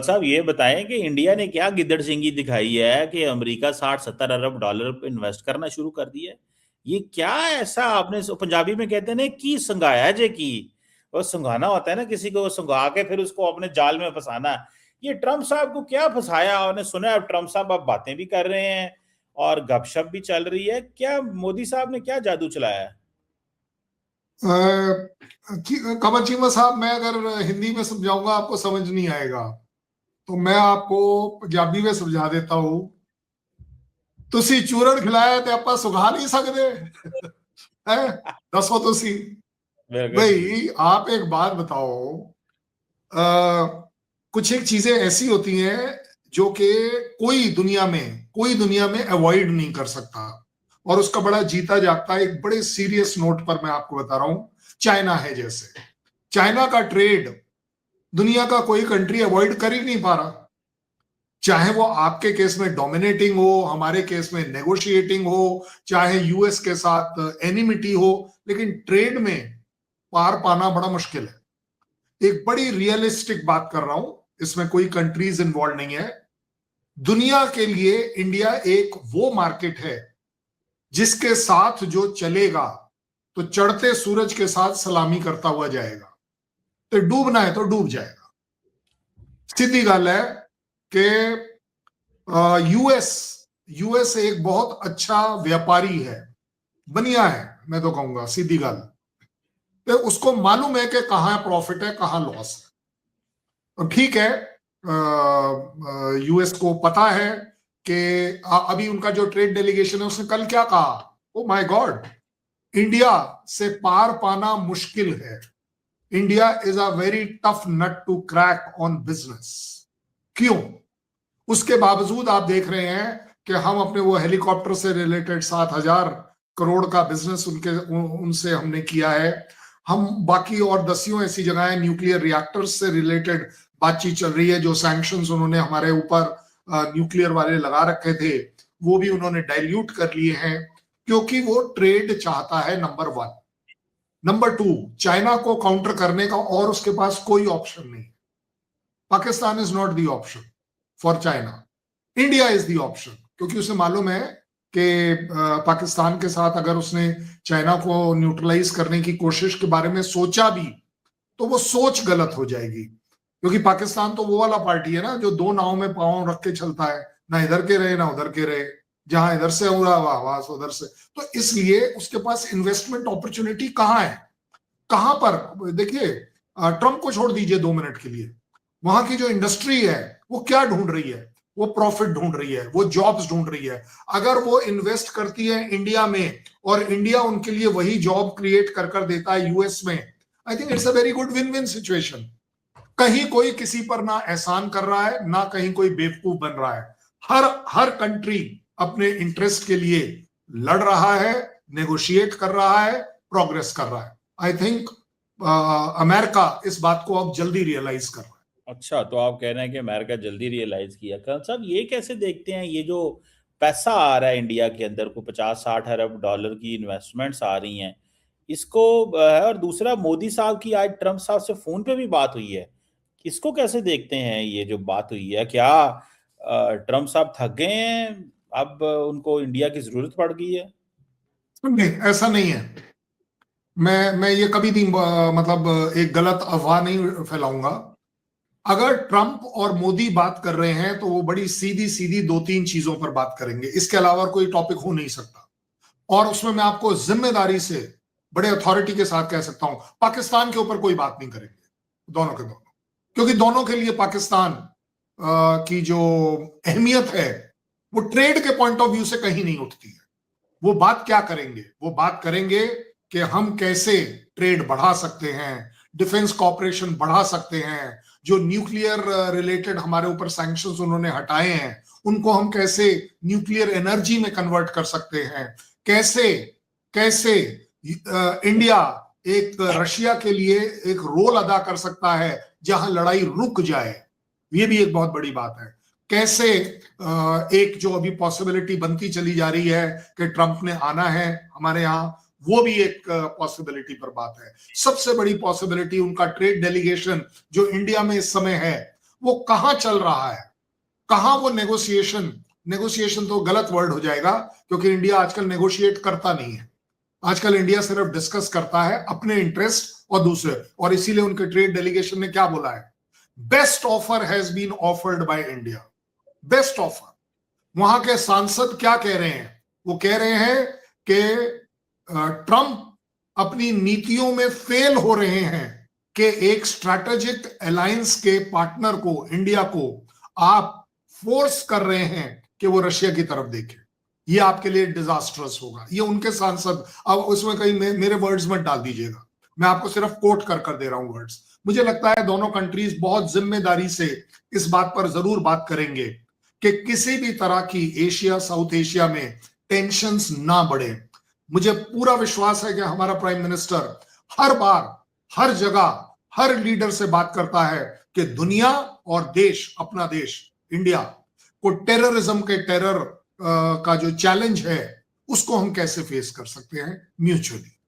साहब ये बताएं कि इंडिया ने क्या गिद्दड़ सिंगी दिखाई है कि अमेरिका 60-70 अरब डॉलर इन्वेस्ट करना शुरू कर दिया है। ये क्या ऐसा आपने पंजाबी में कहते हैं ना की संगाया जे की। और संगाना होता है ना किसी को, संगा के फिर उसको अपने जाल में फंसाना। ये ट्रम्प साहब को क्या फंसाया, आपने सुना है अब ट्रम्प साहब अब बातें भी कर रहे हैं और गपशप भी चल रही है। क्या मोदी साहब ने क्या जादू चलाया है? कमर चीमा साहब, मैं अगर हिंदी में समझाऊंगा आपको समझ नहीं आएगा, तो मैं आपको पंजाबी में समझा देता हूं। तुसी चूरन खिलाया ते आपा सुखा नहीं सकते है। दसो तुसी। बिल्कुल जी। भाई आप एक बात बताओ, कुछ एक चीजें ऐसी होती हैं जो कि कोई दुनिया में अवॉइड नहीं कर सकता, और उसका बड़ा जीता जागता एक बड़े सीरियस नोट पर मैं आपको बता रहा हूं। चाइना है, जैसे चाइना का ट्रेड दुनिया का कोई कंट्री अवॉइड कर ही नहीं पा रहा। चाहे वो आपके केस में डोमिनेटिंग हो, हमारे केस में नेगोशिएटिंग हो, चाहे यूएस के साथ एनिमिटी हो, लेकिन ट्रेड में पार पाना बड़ा मुश्किल है। एक बड़ी रियलिस्टिक बात कर रहा हूं, इसमें कोई कंट्रीज इन्वॉल्व नहीं है। दुनिया के लिए इंडिया एक वो मार्केट है जिसके साथ जो चलेगा तो चढ़ते सूरज के साथ सलामी करता हुआ जाएगा, तो डूबना है तो डूब जाएगा। सीधी गल है कि यूएस यूएस एक बहुत अच्छा व्यापारी है, बनिया है, मैं तो कहूंगा सीधी गल। तो उसको मालूम है कि कहां प्रॉफिट है कहां लॉस है। और ठीक है, यूएस को पता है कि अभी उनका जो ट्रेड डेलीगेशन है उसने कल क्या कहा, ओ माय गॉड, इंडिया से पार पाना मुश्किल है। India is a very tough nut to crack on business. क्यों? उसके बावजूद आप देख रहे हैं कि हम अपने वो हेलीकॉप्टर से रिलेटेड 7,000 करोड़ का बिजनेस उनसे हमने किया है। हम बाकी और दसियों ऐसी जगहें न्यूक्लियर रिएक्टर्स से रिलेटेड बातचीत चल रही है। जो सैंक्शंस उन्होंने हमारे ऊपर न्यूक्लियर वाले लगा रखे थे वो भी उन्होंने डाइल्यूट कर लिए हैं, क्योंकि वो ट्रेड चाहता है, नंबर 1। नंबर 2, चाइना को काउंटर करने का और उसके पास कोई ऑप्शन नहीं। Pakistan is not the option for China, India is the option, क्योंकि उसे मालूम है कि पाकिस्तान के साथ अगर उसने चाइना को न्यूट्रलाइज करने की कोशिश के बारे में सोचा भी तो वो सोच गलत हो जाएगी, क्योंकि पाकिस्तान तो वो वाला पार्टी है ना जो दो नाव में पांव रख के चलता है, ना इधर के रहे ना उधर के रहे, जहां इधर से उड़ा हुआ आवाज उधर से। तो इसलिए उसके पास इन्वेस्टमेंट अपॉर्चुनिटी कहां है, कहां पर? देखिए, ट्रंप को छोड़ दीजिए 2 मिनट के लिए, वहां की जो इंडस्ट्री है वो क्या ढूंढ रही है? वो प्रॉफिट ढूंढ रही है, वो जॉब्स ढूंढ रही है। अगर वो इन्वेस्ट करती है इंडिया में और इंडिया उनके लिए वही जॉब क्रिएट कर देता है यूएस में, I think it's a very good win win situation. कहीं कोई किसी पर ना एहसान कर रहा है, ना कहीं कोई बेवकूफ बन रहा है। हर हर कंट्री अपने इंटरेस्ट के लिए लड़ रहा है, नेगोशिएट कर रहा है, प्रोग्रेस कर रहा है। आई थिंक अमेरिका इस बात को अब जल्दी रियलाइज कर रहा है। अच्छा, तो आप कह रहे हैं कि अमेरिका जल्दी रियलाइज किया। करण साहब ये कैसे देखते हैं, ये जो पैसा आ रहा है इंडिया के अंदर को 50-60 अरब डॉलर की इन्वेस्टमेंट्स आ रही हैं इसको, और दूसरा मोदी साहब की आज ट्रम्प साहब से फोन पे भी बात हुई है, इसको कैसे देखते हैं? ये जो बात हुई है, क्या ट्रम्प साहब थक गए हैं, अब उनको इंडिया की जरूरत पड़ गई है? नहीं, ऐसा नहीं है। मैं ये कभी नहीं मतलब एक गलत अफवाह नहीं फैलाऊंगा। अगर ट्रंप और मोदी बात कर रहे हैं तो वो बड़ी सीधी सीधी 2-3 चीजों पर बात करेंगे, इसके अलावा कोई टॉपिक हो नहीं सकता। और उसमें मैं आपको जिम्मेदारी से बड़े अथॉरिटी के साथ कह सकता हूं, पाकिस्तान के ऊपर कोई बात नहीं करेंगे, दोनों के दोनों, क्योंकि दोनों के लिए पाकिस्तान की जो अहमियत है वो ट्रेड के पॉइंट ऑफ व्यू से कहीं नहीं उठती है। वो बात क्या करेंगे? वो बात करेंगे कि हम कैसे ट्रेड बढ़ा सकते हैं, डिफेंस कॉपरेशन बढ़ा सकते हैं, जो न्यूक्लियर रिलेटेड हमारे ऊपर सैंक्शंस उन्होंने हटाए हैं उनको हम कैसे न्यूक्लियर एनर्जी में कन्वर्ट कर सकते हैं, कैसे कैसे इंडिया एक रशिया के लिए एक रोल अदा कर सकता है जहां लड़ाई रुक जाए। ये भी एक बहुत बड़ी बात है। कैसे एक जो अभी पॉसिबिलिटी बनती चली जा रही है कि ट्रंप ने आना है हमारे यहाँ, वो भी एक पॉसिबिलिटी पर बात है। सबसे बड़ी पॉसिबिलिटी उनका ट्रेड डेलीगेशन जो इंडिया में इस समय है वो कहां चल रहा है, कहां वो नेगोशिएशन तो गलत वर्ड हो जाएगा, क्योंकि इंडिया आजकल नेगोशिएट करता नहीं है। आजकल इंडिया सिर्फ डिस्कस करता है अपने इंटरेस्ट और दूसरे, और इसीलिए उनके ट्रेड डेलीगेशन ने क्या बोला है, best offer has been offered by India, best offer. वहां के सांसद क्या कह रहे हैं, वो कह रहे हैं कि ट्रंप अपनी नीतियों में फेल हो रहे हैं कि एक स्ट्रैटेजिक अलायंस के पार्टनर को, इंडिया को आप फोर्स कर रहे हैं कि वो रशिया की तरफ देखे, ये आपके लिए डिजास्टरस होगा। ये उनके सांसद, अब उसमें कहीं मेरे वर्ड्स मत डाल दीजिएगा, मैं आपको सिर्फ कोट कर दे रहा हूं वर्ड्स। मुझे लगता है दोनों कंट्रीज बहुत जिम्मेदारी से इस बात पर जरूर बात करेंगे कि किसी भी तरह की एशिया, साउथ एशिया में टेंशंस ना बढ़े। मुझे पूरा विश्वास है कि हमारा प्राइम मिनिस्टर हर बार, हर जगह, हर लीडर से बात करता है कि दुनिया और देश, अपना देश इंडिया को टेररिज्म के टेरर का जो चैलेंज है उसको हम कैसे फेस कर सकते हैं म्यूचुअली।